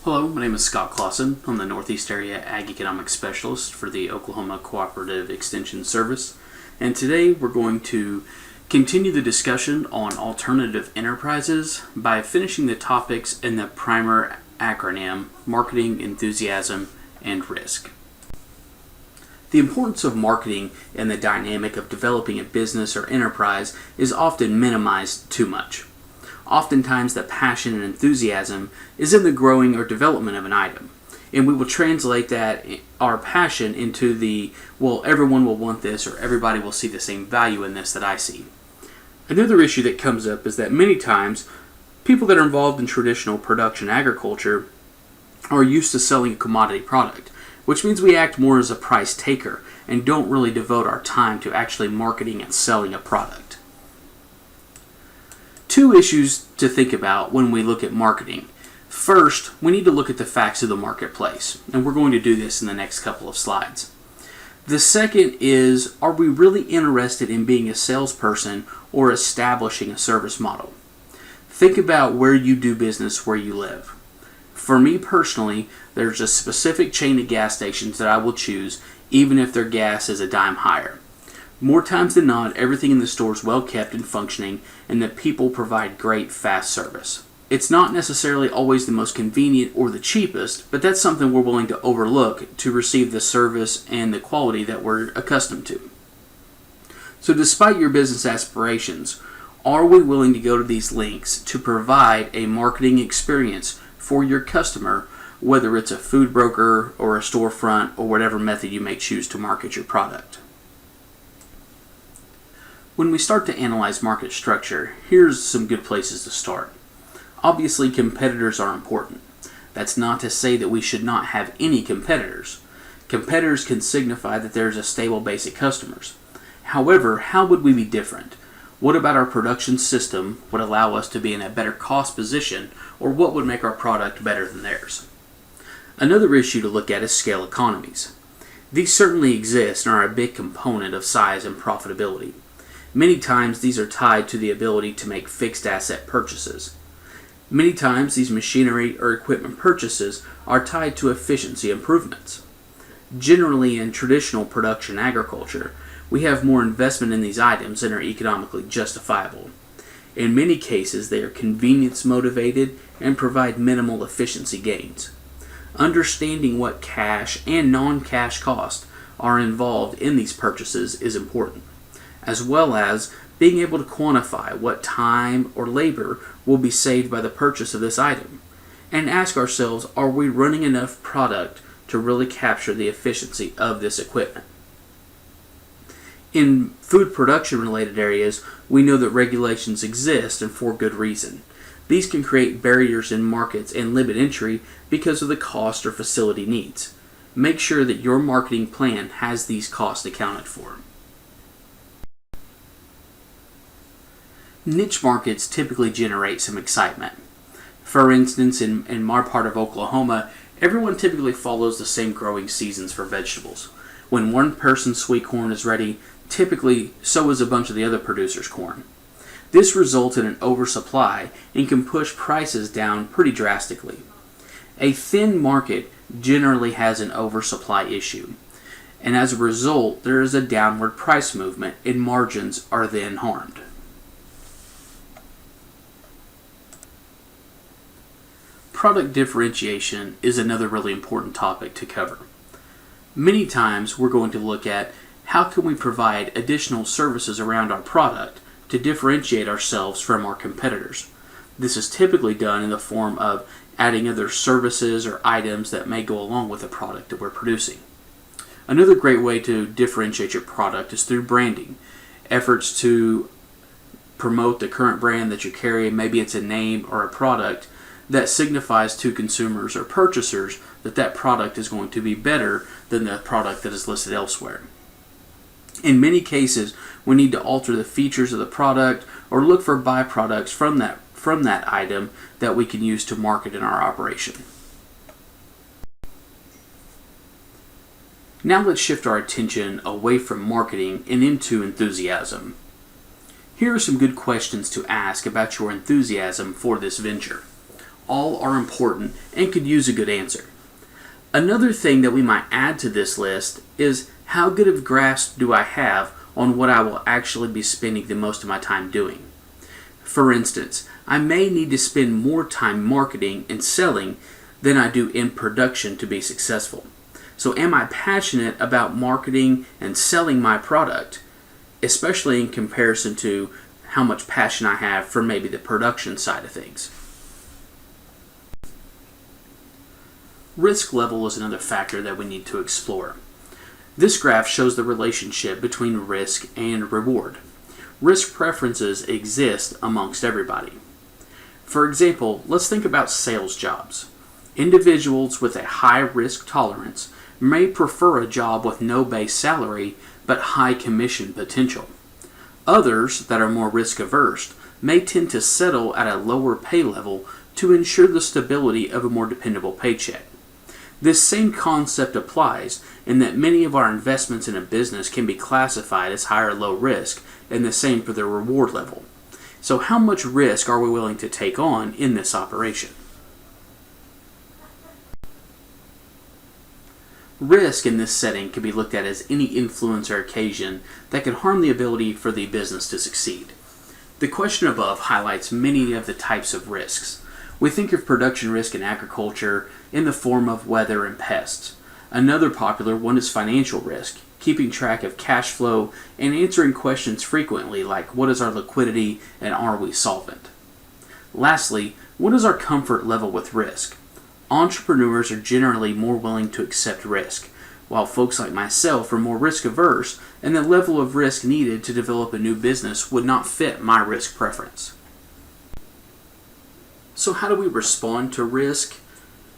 Hello, my name is Scott Clausen. I'm the Northeast Area Ag Economic Specialist for the Oklahoma Cooperative Extension Service. And today we're going to continue the discussion on alternative enterprises by finishing the topics in the primer acronym, Marketing, Enthusiasm, and Risk. The importance of marketing in the dynamic of developing a business or enterprise is often minimized too much. Oftentimes the passion and enthusiasm is in the growing or development of an item. And we will translate our passion into everyone will want this, or everybody will see the same value in this that I see. Another issue that comes up is that many times people that are involved in traditional production agriculture are used to selling a commodity product, which means we act more as a price taker and don't really devote our time to actually marketing and selling a product. Two issues to think about when we look at marketing. First, we need to look at the facts of the marketplace, and we're going to do this in the next couple of slides. The second is, are we really interested in being a salesperson or establishing a service model? Think about where you do business, where you live. For me personally, there's a specific chain of gas stations that I will choose, even if their gas is a dime higher. More times than not, everything in the store is well kept and functioning, and the people provide great, fast service. It's not necessarily always the most convenient or the cheapest, but that's something we're willing to overlook to receive the service and the quality that we're accustomed to. So despite your business aspirations, are we willing to go to these links to provide a marketing experience for your customer, whether it's a food broker or a storefront or whatever method you may choose to market your product? When we start to analyze market structure, here's some good places to start. Obviously, competitors are important. That's not to say that we should not have any competitors. Competitors can signify that there's a stable base of customers. However, how would we be different? What about our production system would allow us to be in a better cost position, or what would make our product better than theirs? Another issue to look at is scale economies. These certainly exist and are a big component of size and profitability. Many times these are tied to the ability to make fixed asset purchases. Many times these machinery or equipment purchases are tied to efficiency improvements. Generally in traditional production agriculture, we have more investment in these items than are economically justifiable. In many cases they are convenience motivated and provide minimal efficiency gains. Understanding what cash and non-cash costs are involved in these purchases is important, as well as being able to quantify what time or labor will be saved by the purchase of this item, and ask ourselves, are we running enough product to really capture the efficiency of this equipment? In food production related areas, we know that regulations exist and for good reason. These can create barriers in markets and limit entry because of the cost or facility needs. Make sure that your marketing plan has these costs accounted for. Niche markets typically generate some excitement. For instance, in my part of Oklahoma, everyone typically follows the same growing seasons for vegetables. When one person's sweet corn is ready, typically so is a bunch of the other producers' corn. This results in an oversupply and can push prices down pretty drastically. A thin market generally has an oversupply issue, and as a result, there is a downward price movement and margins are then harmed. Product differentiation is another really important topic to cover. Many times we're going to look at how can we provide additional services around our product to differentiate ourselves from our competitors. This is typically done in the form of adding other services or items that may go along with the product that we're producing. Another great way to differentiate your product is through branding. Efforts to promote the current brand that you carry, maybe it's a name or a product, that signifies to consumers or purchasers that that product is going to be better than the product that is listed elsewhere. In many cases, we need to alter the features of the product or look for byproducts from that item that we can use to market in our operation. Now let's shift our attention away from marketing and into enthusiasm. Here are some good questions to ask about your enthusiasm for this venture. All are important and could use a good answer. Another thing that we might add to this list is how good of a grasp do I have on what I will actually be spending the most of my time doing. For instance, I may need to spend more time marketing and selling than I do in production to be successful. So am I passionate about marketing and selling my product, especially in comparison to how much passion I have for maybe the production side of things? Risk level is another factor that we need to explore. This graph shows the relationship between risk and reward. Risk preferences exist amongst everybody. For example, let's think about sales jobs. Individuals with a high risk tolerance may prefer a job with no base salary but high commission potential. Others that are more risk averse may tend to settle at a lower pay level to ensure the stability of a more dependable paycheck. This same concept applies in that many of our investments in a business can be classified as high or low risk, and the same for the reward level. So how much risk are we willing to take on in this operation? Risk in this setting can be looked at as any influence or occasion that can harm the ability for the business to succeed. The question above highlights many of the types of risks. We think of production risk in agriculture in the form of weather and pests. Another popular one is financial risk, keeping track of cash flow and answering questions frequently like what is our liquidity and are we solvent? Lastly, what is our comfort level with risk? Entrepreneurs are generally more willing to accept risk, while folks like myself are more risk averse, and the level of risk needed to develop a new business would not fit my risk preference. So how do we respond to risk?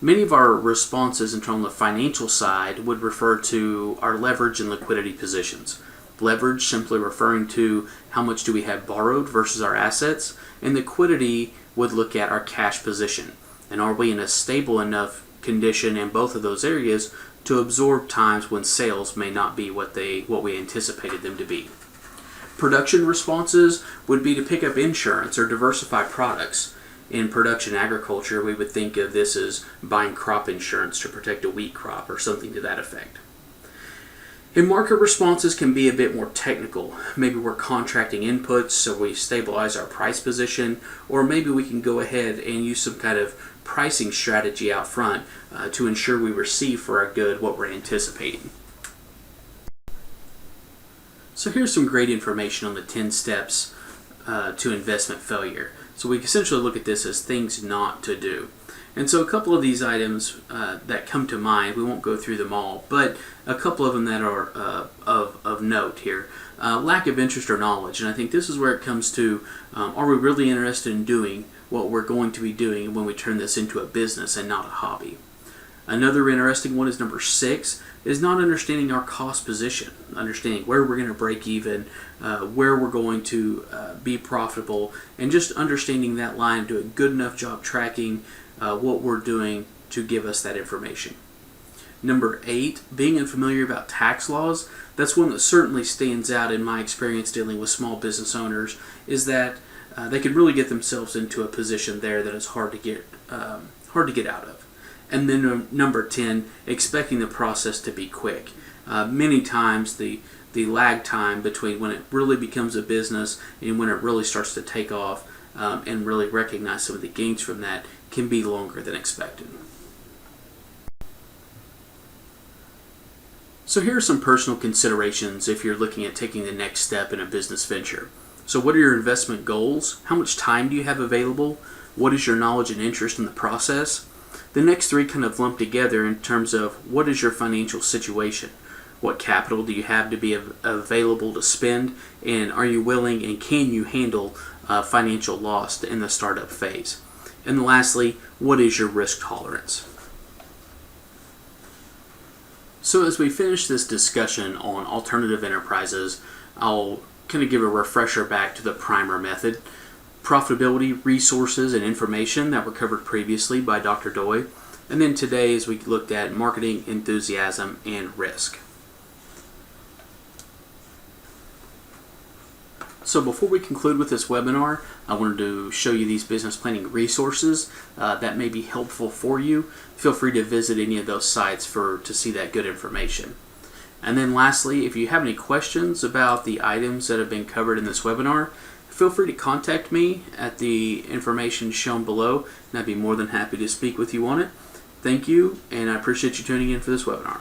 Many of our responses in terms of the financial side would refer to our leverage and liquidity positions. Leverage simply referring to how much do we have borrowed versus our assets, and liquidity would look at our cash position. And are we in a stable enough condition in both of those areas to absorb times when sales may not be what we anticipated them to be. Production responses would be to pick up insurance or diversify products. In production agriculture, we would think of this as buying crop insurance to protect a wheat crop or something to that effect. And market responses can be a bit more technical. Maybe we're contracting inputs so we stabilize our price position, or maybe we can go ahead and use some kind of pricing strategy out front to ensure we receive for our good what we're anticipating. So here's some great information on the 10 steps to investment failure. So we essentially look at this as things not to do. And so a couple of these items that come to mind, we won't go through them all, but a couple of them that are of note here. Lack of interest or knowledge, and I think this is where it comes to, are we really interested in doing what we're going to be doing when we turn this into a business and not a hobby? Another interesting one is number 6, is not understanding our cost position, understanding where we're going to break even, where we're going to be profitable, and just understanding that line, do a good enough job tracking what we're doing to give us that information. Number 8, being unfamiliar about tax laws. That's one that certainly stands out in my experience dealing with small business owners, is that they can really get themselves into a position there that is hard to get out of. And then number 10, expecting the process to be quick. Many times the lag time between when it really becomes a business and when it really starts to take off and really recognize some of the gains from that can be longer than expected. So here are some personal considerations if you're looking at taking the next step in a business venture. So what are your investment goals? How much time do you have available? What is your knowledge and interest in the process? The next 3 kind of lump together in terms of what is your financial situation? What capital do you have to be available to spend? And are you willing and can you handle financial loss in the startup phase? And lastly, what is your risk tolerance? So as we finish this discussion on alternative enterprises, I'll kind of give a refresher back to the primer method. Profitability, resources, and information that were covered previously by Dr. Doi. And then today as we looked at marketing, enthusiasm, and risk. So before we conclude with this webinar, I wanted to show you these business planning resources that may be helpful for you. Feel free to visit any of those sites to see that good information. And then lastly, if you have any questions about the items that have been covered in this webinar, feel free to contact me at the information shown below, and I'd be more than happy to speak with you on it. Thank you, and I appreciate you tuning in for this webinar.